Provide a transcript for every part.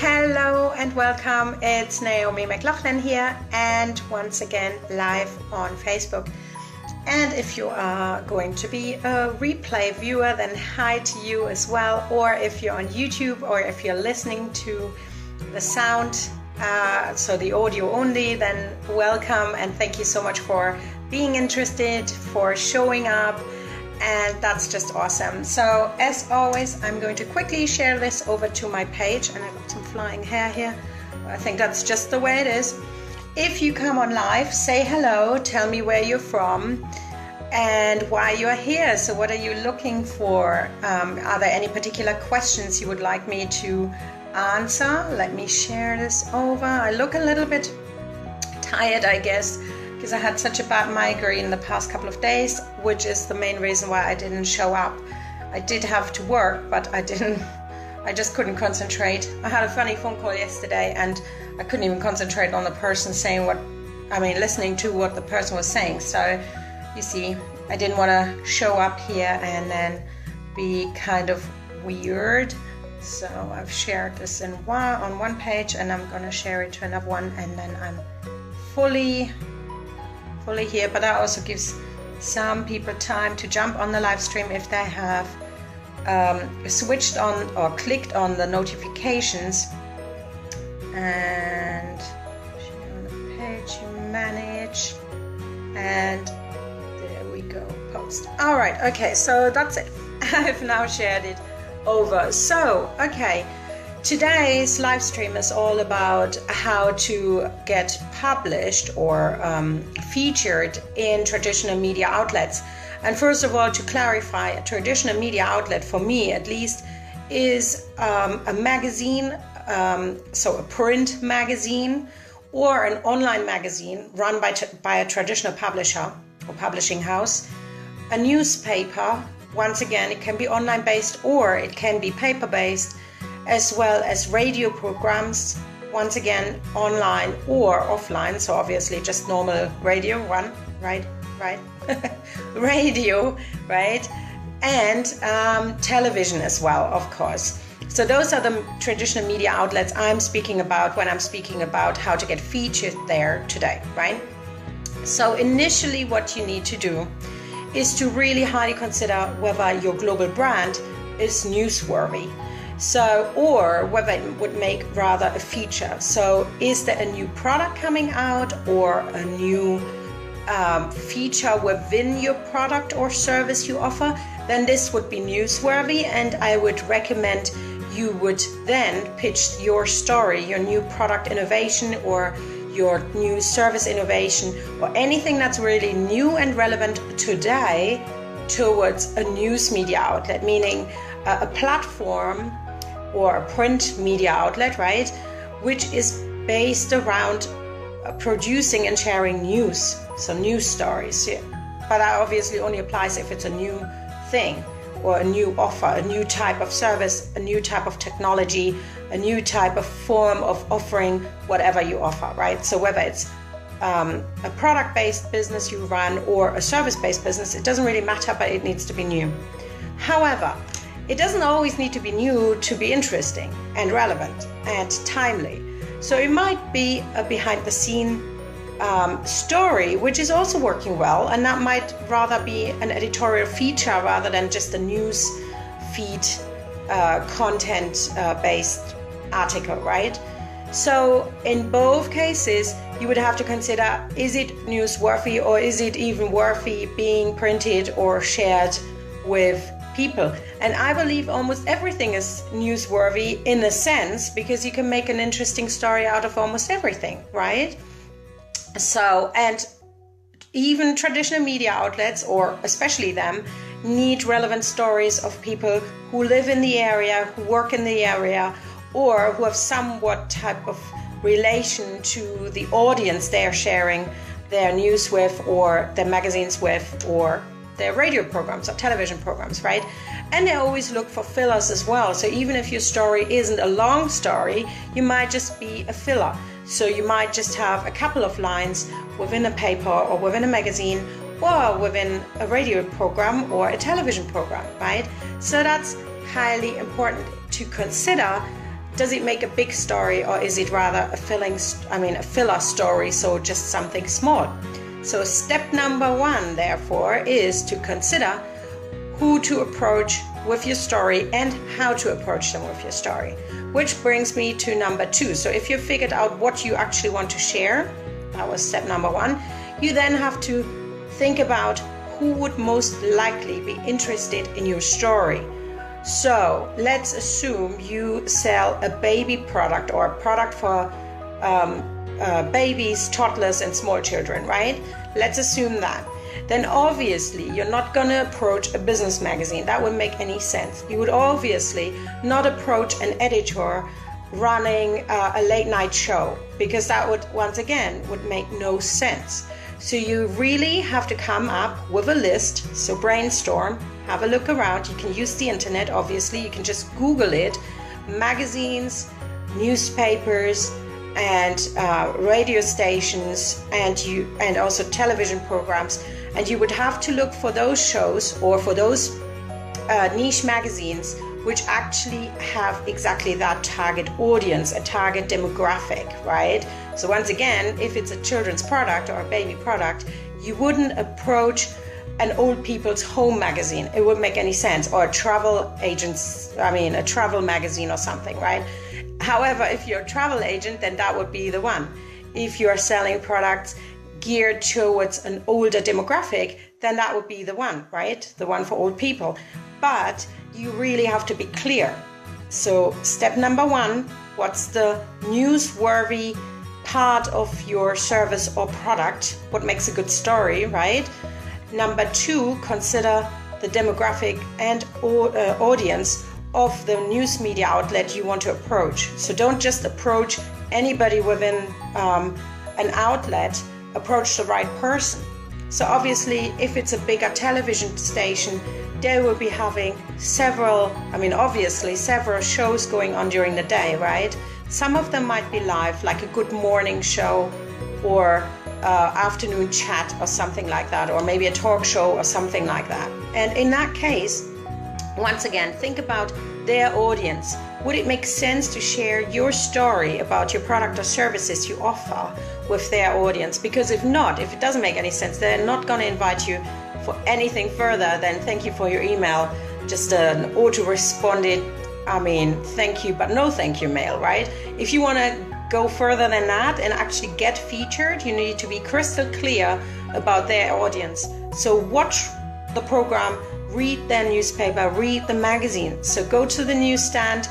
Hello and welcome. It's Naomi Mc Laughlan here, and once again live on Facebook. And if you are going to be a replay viewer, then hi to you as well. Or if you're on YouTube, or if you're listening to the sound, so the audio only, then welcome and thank you so much for being interested, for showing up. And that's just awesome. So as always, I'm going to quickly share this over to my page, and I've got some flying hair here. I think that's just the way it is. If you come on live, say hello, tell me where you're from and why you're here. So what are you looking for? Are there any particular questions you would like me to answer? Let me share this over. I look a little bit tired, I guess, because I had such a bad migraine the past couple of days, which is the main reason why I didn't show up. I did have to work, but I just couldn't concentrate. I had a funny phone call yesterday and I couldn't even concentrate on the person listening to what the person was saying. So you see, I didn't want to show up here and then be kind of weird. So I've shared this on one page, and I'm going to share it to another one, and then I'm fully here. But that also gives some people time to jump on the live stream if they have switched on or clicked on the notifications. And share on the page, manage, and there we go, post. All right, okay, so that's it. I've now shared it over. So okay, today's live stream is all about how to get published or featured in traditional media outlets. And first of all, to clarify, a traditional media outlet, for me at least, is a magazine, so a print magazine or an online magazine run by a traditional publisher or publishing house, a newspaper. Once again, it can be online based or it can be paper based, as well as radio programs, once again online or offline, so obviously just normal radio one, right? Radio, right? And television as well, of course. So those are the traditional media outlets I'm speaking about when I'm speaking about how to get featured there today, right? So initially what you need to do is to really highly consider whether your global brand is newsworthy. So, or whether it would make rather a feature. So is there a new product coming out or a new feature within your product or service you offer? Then this would be newsworthy, and I would recommend you would then pitch your story, your new product innovation or your new service innovation or anything that's really new and relevant today towards a news media outlet, meaning a platform or a print media outlet, right, which is based around producing and sharing news, so news stories. Yeah. But that obviously only applies if it's a new thing or a new offer, a new type of service, a new type of technology, a new type of form of offering whatever you offer, right? So whether it's a product-based business you run or a service-based business, it doesn't really matter, but it needs to be new. However, it doesn't always need to be new to be interesting and relevant and timely. So it might be a behind-the-scene story, which is also working well, and that might rather be an editorial feature rather than just a news feed content-based article, right? So in both cases, you would have to consider, is it newsworthy or is it even worthy being printed or shared with people? And I believe almost everything is newsworthy in a sense, because you can make an interesting story out of almost everything, right? So, and even traditional media outlets, or especially them, need relevant stories of people who live in the area, who work in the area, or who have somewhat type of relation to the audience they're sharing their news with, or their magazines with, or their radio programs or television programs, right? And they always look for fillers as well. So even if your story isn't a long story, you might just be a filler. So you might just have a couple of lines within a paper or within a magazine or within a radio program or a television program, right? So that's highly important to consider does it make a big story, or is it rather a filler story, so just something small? So step number 1, therefore, is to consider who to approach with your story and how to approach them with your story. Which brings me to number 2. So if you figured out what you actually want to share, that was step number 1, you then have to think about who would most likely be interested in your story. So let's assume you sell a baby product or a product for babies, toddlers, and small children, right? Let's assume that. Then obviously you're not going to approach a business magazine. That wouldn't make any sense. You would obviously not approach an editor running a late night show, because that would, once again, would make no sense. So you really have to come up with a list. So brainstorm, have a look around. You can use the internet, obviously. You can just Google it. Magazines, newspapers, and radio stations, and also television programs. And you would have to look for those shows or for those niche magazines which actually have exactly that target audience, a target demographic, right? So once again, if it's a children's product or a baby product, you wouldn't approach an old people's home magazine. It wouldn't make any sense. Or a travel magazine or something, right? However, if you're a travel agent, then that would be the one. If you're selling products geared towards an older demographic, then that would be the one, right? The one for old people. But you really have to be clear. So step number 1, what's the newsworthy part of your service or product? What makes a good story, right? Number 2, consider the demographic and audience of the news media outlet you want to approach. So don't just approach anybody within an outlet, approach the right person. So obviously, if it's a bigger television station, they will be having several shows going on during the day, right? Some of them might be live, like a Good Morning show or afternoon chat or something like that, or maybe a talk show or something like that. And in that case, once again, think about their audience. Would it make sense to share your story about your product or services you offer with their audience? Because if not, if it doesn't make any sense, they're not going to invite you for anything further than thank you for your email, just an auto-responded, thank you but no thank you mail, right? If you want to go further than that and actually get featured, you need to be crystal clear about their audience. So watch the program, read their newspaper, read the magazine. So go to the newsstand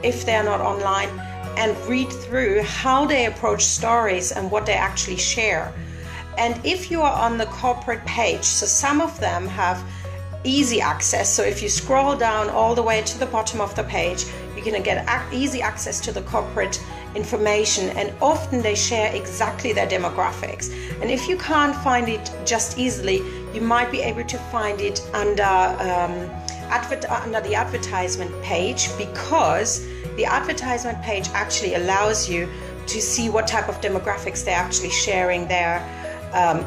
if they're not online and read through how they approach stories and what they actually share. And if you are on the corporate page, so some of them have easy access. So if you scroll down all the way to the bottom of the page, you're going to get easy access to the corporate information, and often they share exactly their demographics. And if you can't find it just easily, you might be able to find it under the advertisement page, because the advertisement page actually allows you to see what type of demographics they're actually sharing their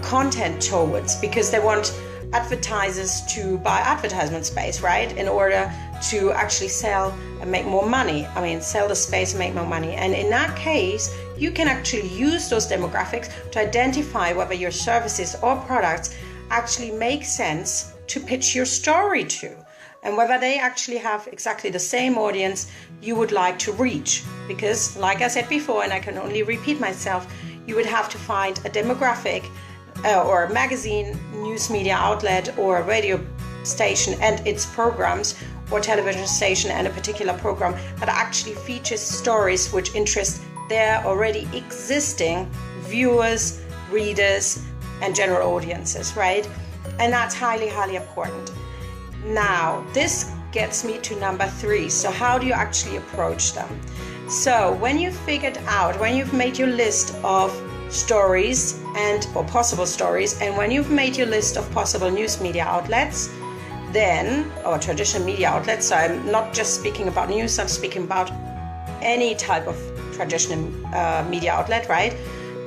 content towards, because they want advertisers to buy advertisement space, right, in order to actually sell and make more money. Sell the space and make more money. And in that case, you can actually use those demographics to identify whether your services or products actually make sense to pitch your story to, and whether they actually have exactly the same audience you would like to reach. Because like I said before, and I can only repeat myself, you would have to find a demographic or a magazine, news media outlet, or a radio station and its programs, or television station and a particular program that actually features stories which interest their already existing viewers, readers, and general audiences, right? And that's highly, highly important. Now, this gets me to number 3. So how do you actually approach them? So when you've made your list of stories or possible stories, and when you've made your list of possible news media outlets, or traditional media outlets, so I'm not just speaking about news, I'm speaking about any type of traditional media outlet, right?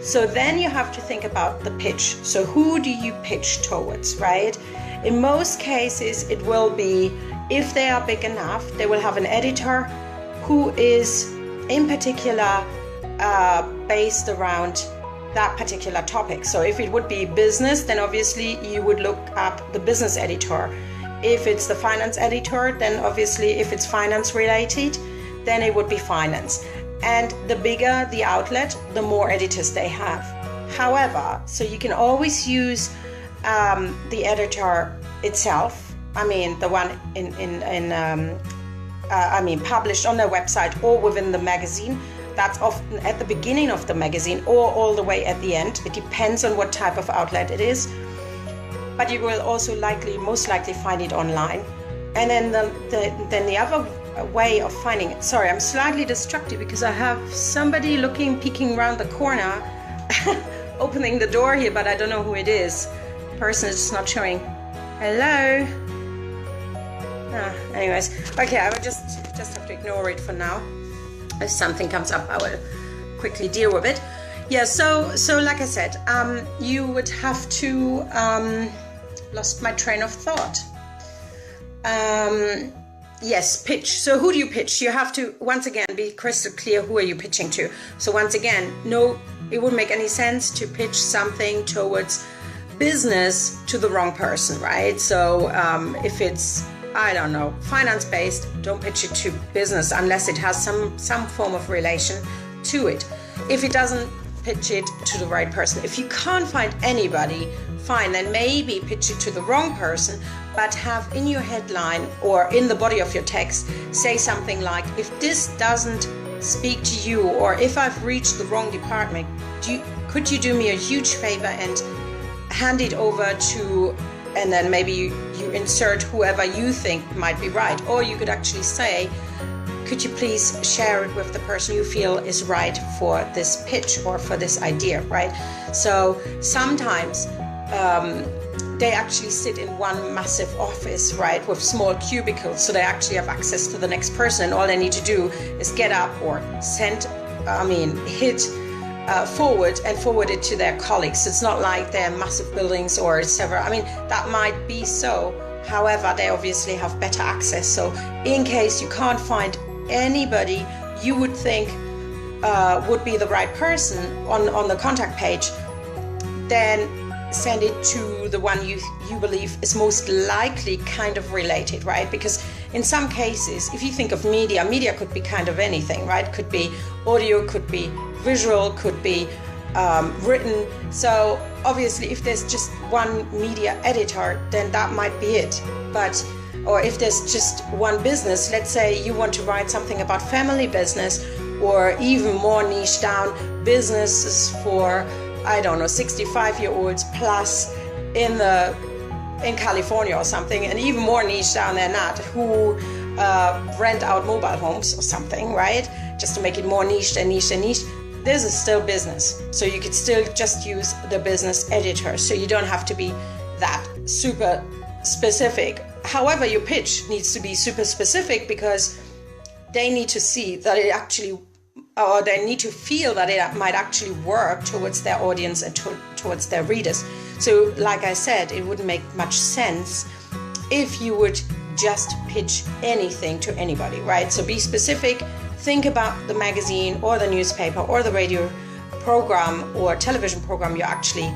So then you have to think about the pitch. So who do you pitch towards, right? In most cases, it will be, if they are big enough, they will have an editor who is in particular based around that particular topic. So if it would be business, then obviously you would look up the business editor. If it's the finance editor, then obviously if it's finance related, then it would be finance. And the bigger the outlet, the more editors they have. However, so you can always use the editor itself. I mean, the one published on their website or within the magazine. That's often at the beginning of the magazine or all the way at the end. It depends on what type of outlet it is. But you will also most likely find it online. And then the other way of finding it. Sorry, I'm slightly distracted because I have somebody peeking around the corner, opening the door here, but I don't know who it is. The person is not showing. Hello. Anyways, okay, I will just have to ignore it for now. If something comes up, I will quickly deal with it. Yeah, so like I said, you would have to lost my train of thought. Yes, pitch. So who do you pitch? You have to, once again, be crystal clear who are you pitching to. So once again, no, it wouldn't make any sense to pitch something towards business to the wrong person, right? So if it's, I don't know, finance-based, don't pitch it to business unless it has some form of relation to it. If it doesn't, pitch it to the right person. If you can't find anybody, fine, then maybe pitch it to the wrong person, but have in your headline or in the body of your text, say something like, if this doesn't speak to you, or if I've reached the wrong department, could you do me a huge favor and hand it over to, and then maybe you insert whoever you think might be right. Or you could actually say, could you please share it with the person you feel is right for this pitch or for this idea, right? So sometimes they actually sit in one massive office, right, with small cubicles, so they actually have access to the next person, and all they need to do is get up or hit forward it to their colleagues. It's not like they're massive buildings or several, that might be so. However, they obviously have better access. So in case you can't find anybody you would think would be the right person on the contact page, then send it to the one you believe is most likely kind of related, right? Because in some cases, if you think of media could be kind of anything, right? Could be audio, could be visual, could be written. So obviously if there's just one media editor, then that might be it. Or if there's just one business, let's say you want to write something about family business, or even more niche down, businesses for, 65-year-olds plus in California or something, and even more niche down than that, who rent out mobile homes or something, right? Just to make it more niche and niche and niche. This is still business. So you could still just use the business editor. So you don't have to be that super specific. However, your pitch needs to be super specific because they need to see that it actually, or they need to feel that it might actually work towards their audience and towards their readers. So like I said, it wouldn't make much sense if you would just pitch anything to anybody, right? So be specific, think about the magazine or the newspaper or the radio program or television program you're actually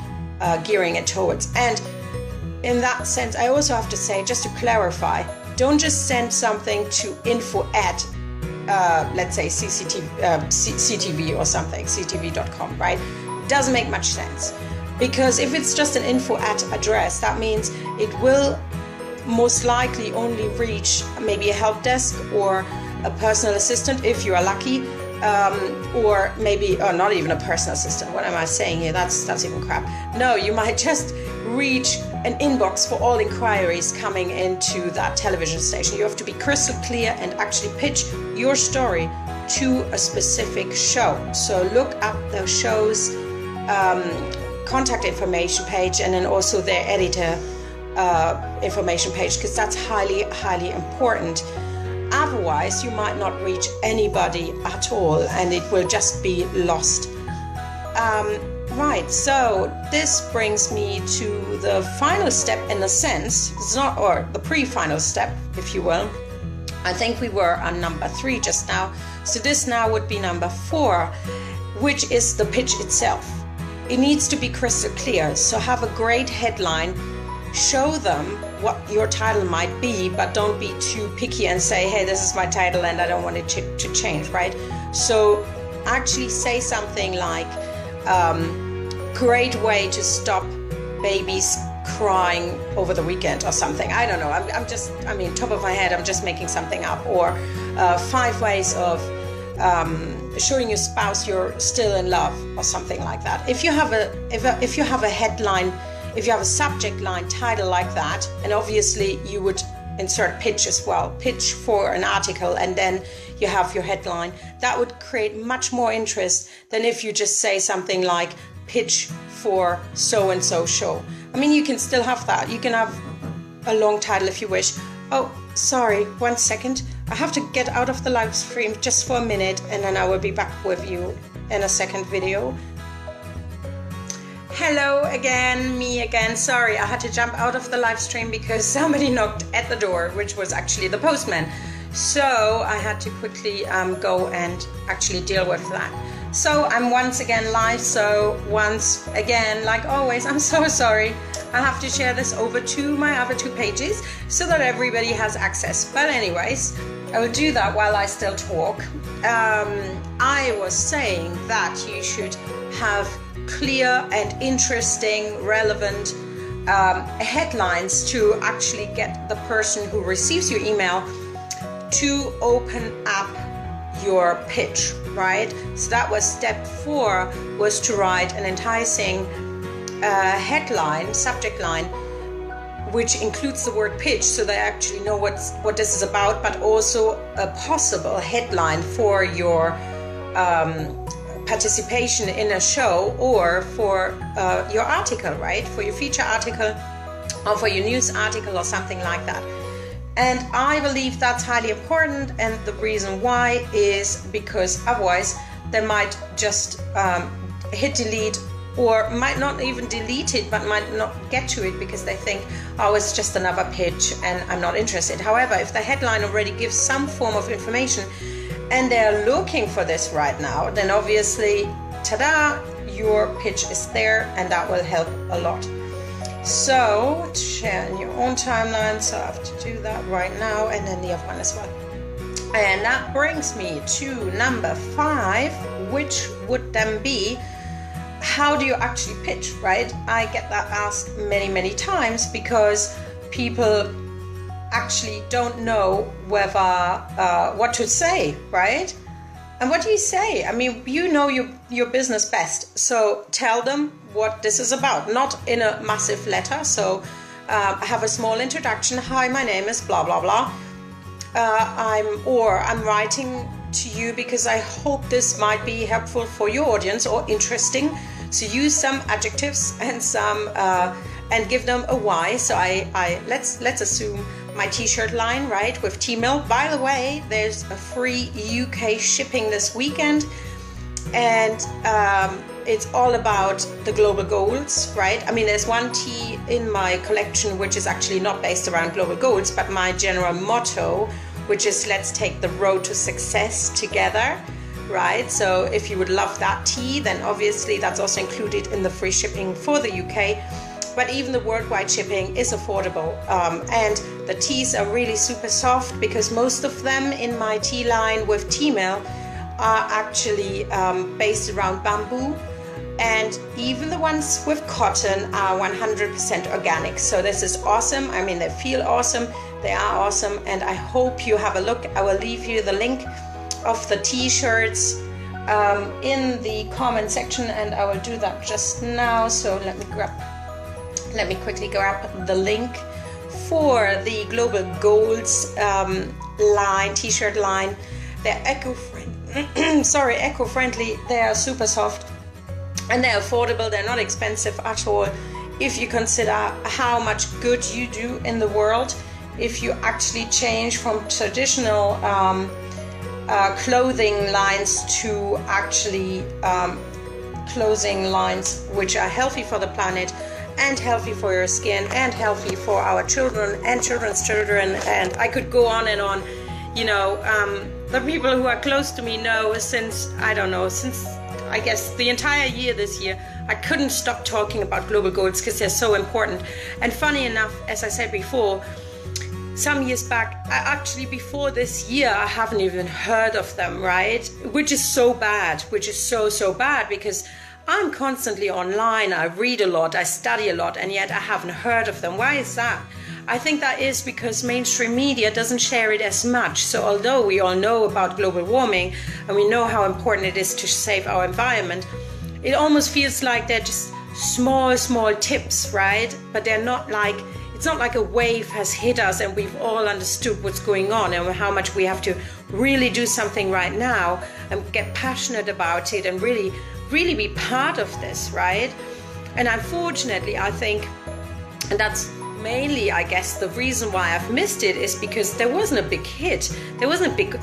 gearing it towards. And in that sense, I also have to say, just to clarify, don't just send something to info at, let's say, CTV or something, ctv.com, right? Doesn't make much sense. Because if it's just an info at address, that means it will most likely only reach maybe a help desk or a personal assistant if you are lucky, or not even a personal assistant. What am I saying here? That's even crap. No, you might just reach an inbox for all inquiries coming into that television station. You have to be crystal clear and actually pitch your story to a specific show. So look up the show's contact information page, and then also their editor information page, because that's highly, highly important. Otherwise, you might not reach anybody at all, and it will just be lost. Right, so this brings me to the final step in a sense. It's not, or the pre-final step, if you will. I think we were on number 3 just now. So this now would be number 4, which is the pitch itself. It needs to be crystal clear. So have a great headline, show them what your title might be, but don't be too picky and say, hey, this is my title and I don't want it to change, right? So actually say something like, great way to stop babies crying over the weekend or something. I don't know. Top of my head, I'm just making something up. Or 5 ways of showing your spouse you're still in love, or something like that. If you have a headline, if you have a subject line title like that, and obviously you would insert pitch as well, pitch for an article, and then you have your headline, that would create much more interest than if you just say something like pitch for so-and-so show. I mean, you can still have that. You can have a long title if you wish. Oh, sorry, 1 second. I have to get out of the live stream just for a minute, and then I will be back with you in a second video. Hello again, me again. Sorry, I had to jump out of the live stream because somebody knocked at the door, which was actually the postman. So I had to quickly go and actually deal with that. So I'm once again live. So once again, like always, I'm so sorry. I have to share this over to my other 2 pages so that everybody has access. But anyways, I will do that while I still talk. I was saying that you should have clear and interesting, relevant headlines to actually get the person who receives your email to open up your pitch, right? So that was step 4, was to write an enticing headline, subject line, which includes the word pitch, so they actually know what this is about, but also a possible headline for your participation in a show, or for your article, right? For your feature article, or for your news article, or something like that. And I believe that's highly important, and the reason why is because otherwise they might just hit delete, or might not even delete it, but might not get to it because they think, oh, it's just another pitch and I'm not interested. However, if the headline already gives some form of information and they're looking for this right now, then obviously, ta-da, your pitch is there, and that will help a lot. So, share in your own timeline, so I have to do that right now, and then the other one as well. And that brings me to number 5, which would then be, how do you actually pitch, right? I get that asked many times because people actually don't know whether what to say, right? And what do you say? I mean, you know your business best, so tell them what this is about, not in a massive letter. So have a small introduction. Hi, my name is blah blah blah. I'm writing to you because I hope this might be helpful for your audience or interesting. So use some adjectives and some and give them a why. So let's assume my t-shirt line, right, with T-Mill. By the way, there's a free UK shipping this weekend, and it's all about the global goals, right? I mean, there's one tee in my collection which is actually not based around global goals, but my general motto, which is let's take the road to success together, right? So if you would love that tee, then obviously that's also included in the free shipping for the UK. But even the worldwide shipping is affordable, and the tees are really super soft because most of them in my tee line with T-Mill are actually based around bamboo, and even the ones with cotton are 100% organic. So this is awesome. I mean, they feel awesome, they are awesome, and I hope you have a look. I will leave you the link of the t-shirts in the comment section, and I will do that just now. So let me quickly grab the link for the Global Goals line, t-shirt line. They're eco-friendly, they are super soft, and they're affordable. They're not expensive at all if you consider how much good you do in the world. If you actually change from traditional clothing lines to actually clothing lines which are healthy for the planet, and healthy for your skin, and healthy for our children and children's children, and I could go on and on. You know, the people who are close to me know since I guess the entire year this year, I couldn't stop talking about global goals because they're so important. And funny enough, as I said before, some years back, before this year, I haven't even heard of them, right? Which is so bad, so bad, because I'm constantly online, I read a lot, I study a lot, and yet I haven't heard of them. Why is that? I think that is because mainstream media doesn't share it as much. So although we all know about global warming and we know how important it is to save our environment, it almost feels like they're just small tips, right? But they're not like, it's not like a wave has hit us and we've all understood what's going on and how much we have to really do something right now and get passionate about it and really be part of this, right? And unfortunately, I think, and that's mainly, I guess, the reason why I've missed it is because there wasn't a big hit. There wasn't a big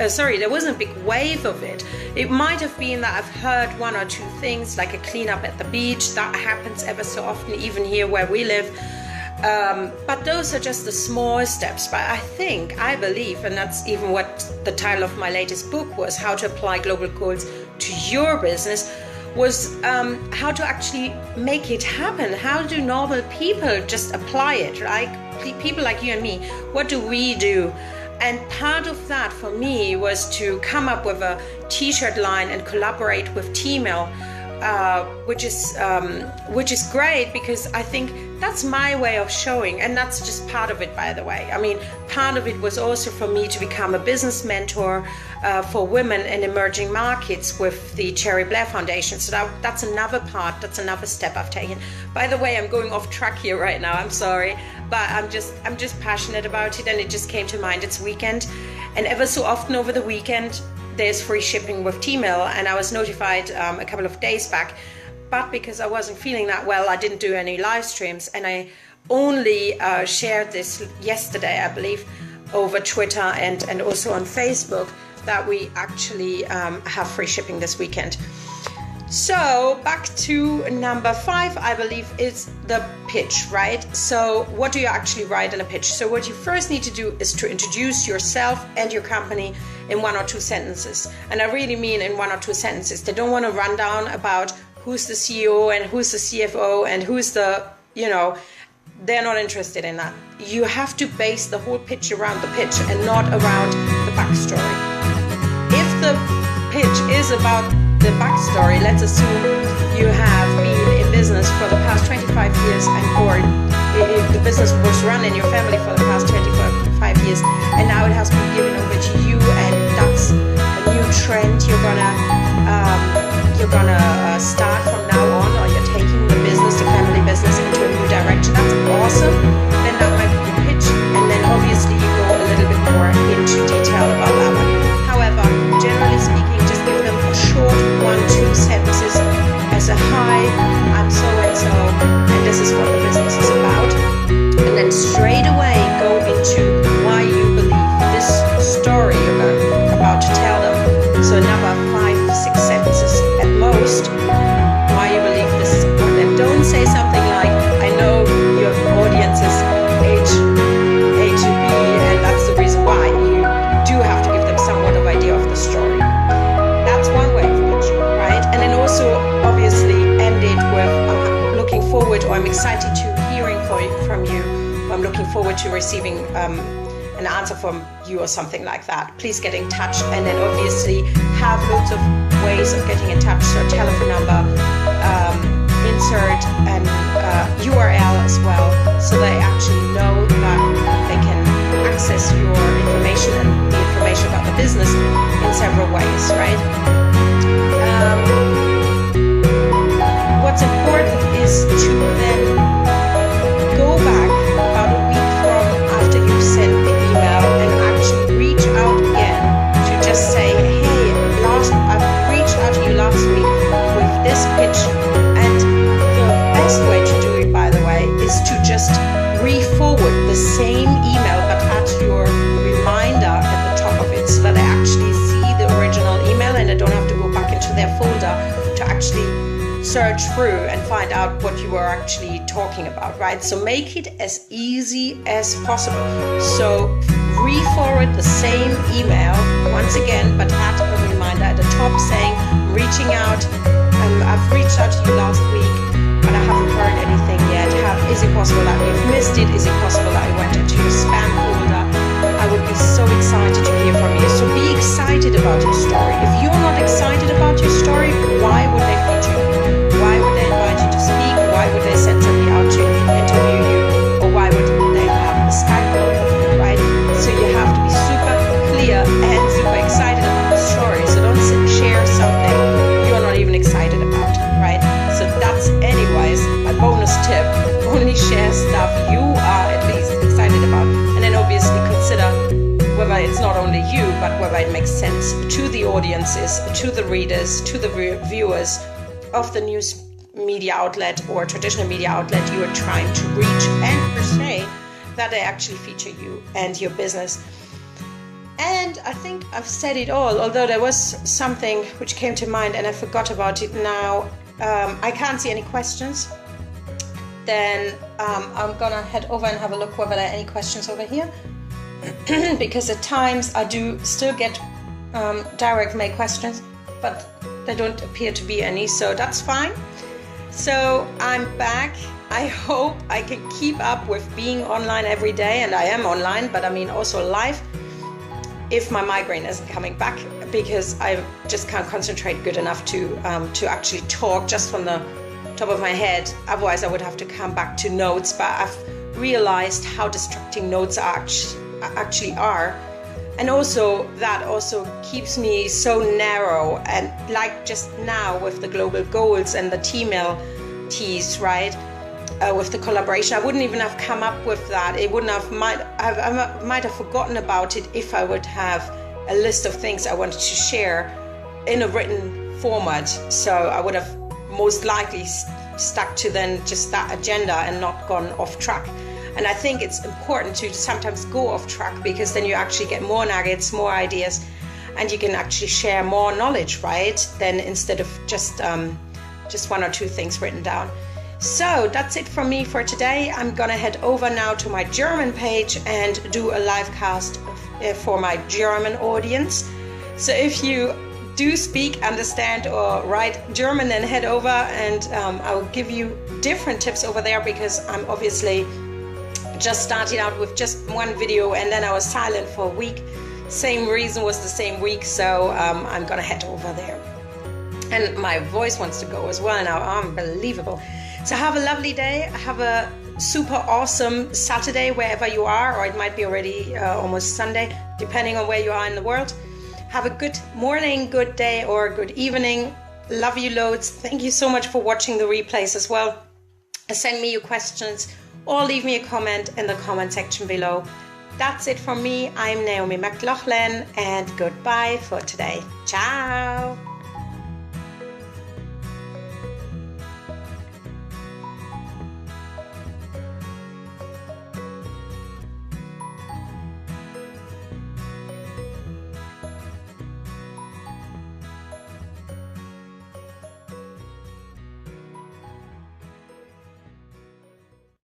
wave of it. It might have been that I've heard one or two things, like a cleanup at the beach. That happens ever so often, even here where we live. But those are just the small steps. But I believe, and that's even what the title of my latest book was, How to Apply Global Goals to Your Business, was how to actually make it happen. How do normal people just apply it, right? People like you and me, what do we do? And part of that for me was to come up with a t-shirt line and collaborate with T-Mail, which is great because I think that's my way of showing, and that's just part of it, by the way. I mean, part of it was also for me to become a business mentor for women in emerging markets with the Cherry Blair Foundation. So that's another part, that's another step I've taken. By the way, I'm going off track here right now, I'm sorry, but I'm just passionate about it, and it just came to mind. It's weekend, and ever so often over the weekend, there's free shipping with T-Mail, and I was notified a couple of days back, but because I wasn't feeling that well, I didn't do any live streams, and I only shared this yesterday, I believe, over Twitter and also on Facebook, that we actually have free shipping this weekend. So back to number 5, I believe, is the pitch, right? So what do you actually write in a pitch? So what you first need to do is to introduce yourself and your company in 1 or 2 sentences. And I really mean in 1 or 2 sentences. They don't want to run down about who's the CEO and who's the CFO and who's the, they're not interested in that. You have to base the whole pitch around the pitch and not around the backstory. If the pitch is about the backstory, let's assume you have been in business for the past 25 years or if the business was run in your family for the past 25 years and now it has been given over to you, and that's a new trend you're gonna start from now on, or you're taking the business, the family business, into a new direction. That's awesome. Then that might be the pitch, and then obviously you go a little bit more into detail about that one. However, generally speaking, just give them a short 1-2 sentences as a hi, I'm so and so, and this is what the business is about. And then straight away go into why you believe this story you're about to tell them. So another 5-6 sentences at most, why you believe this is important. And don't say something like, I know your audience is A to B, and that's the reason why. You do have to give them somewhat of idea of the story. That's one way of pitching, right? And then also obviously end it with, I'm looking forward, or I'm excited to hearing from you, or I'm looking forward to receiving an answer from you or something like that. Please get in touch, and then obviously have loads of ways of getting in touch. So telephone number, insert an URL as well, so they actually know that they can access your information and the information about the business in several ways, right? What's important is to then go back about a week from after you've sent the email and actually reach out again to just say, hey, I've reached out to you last week with this pitch. And the best way to do it, by the way, is to just re-forward the same email but add your reminder at the top of it, so that they actually see the original email and they don't have to go back into their folder to actually search through and find out what you are actually talking about, right? So make it as easy as possible. So re-forward the same email once again, but add a reminder at the top saying, I'm reaching out. I've reached out to you last week, but I haven't heard anything yet. Is it possible that you've missed it? Is it possible that I went into your spam folder? I would be so excited to hear from you. So be excited about your story. If you're not excited about your story, why would they feature you? Why would they invite you to speak? Why would they send somebody out to interview you? Or why would they have a Skype call, right? So you have to be super clear and super excited about the story. So don't share something you're not even excited about, right? So that's anyways my bonus tip. Only share stuff you are at least excited about, and then obviously consider whether it's not only you, but whether it makes sense to the audiences, to the readers, to the viewers of the news media outlet or traditional media outlet you are trying to reach, and per se that they actually feature you and your business. And I think I've said it all, although there was something which came to mind and I forgot about it now. I can't see any questions. Then I'm gonna head over and have a look whether there are any questions over here. Because at times I do still get direct mail questions, but there don't appear to be any, so that's fine. So I'm back. I hope I can keep up with being online every day, and I am online, but I mean also live, if my migraine isn't coming back, because I just can't concentrate good enough to actually talk just from the top of my head. Otherwise I would have to come back to notes, but I've realized how distracting notes actually are, and also that also keeps me so narrow. And like just now with the global goals and the T-mail-Ts, right, with the collaboration, I wouldn't even have come up with that. It wouldn't have, I might have forgotten about it if I would have a list of things I wanted to share in a written format. So I would have most likely stuck to then just that agenda and not gone off track. And I think it's important to sometimes go off track, because then you actually get more nuggets, more ideas, and you can actually share more knowledge, right? Then instead of just one or two things written down. So that's it from me for today. I'm gonna head over now to my German page and do a live cast for my German audience. So if you do speak, understand, or write German, then head over and I will give you different tips over there, because I'm obviously just starting out with just one video and then I was silent for a week. Same reason was the same week, so I'm gonna head over there. And my voice wants to go as well now, unbelievable. So have a lovely day, have a super awesome Saturday wherever you are, or it might be already almost Sunday, depending on where you are in the world. Have a good morning, good day, or good evening. Love you loads. Thank you so much for watching the replays as well. Send me your questions or leave me a comment in the comment section below. That's it from me. I'm Naomi Mc Laughlan, and goodbye for today. Ciao.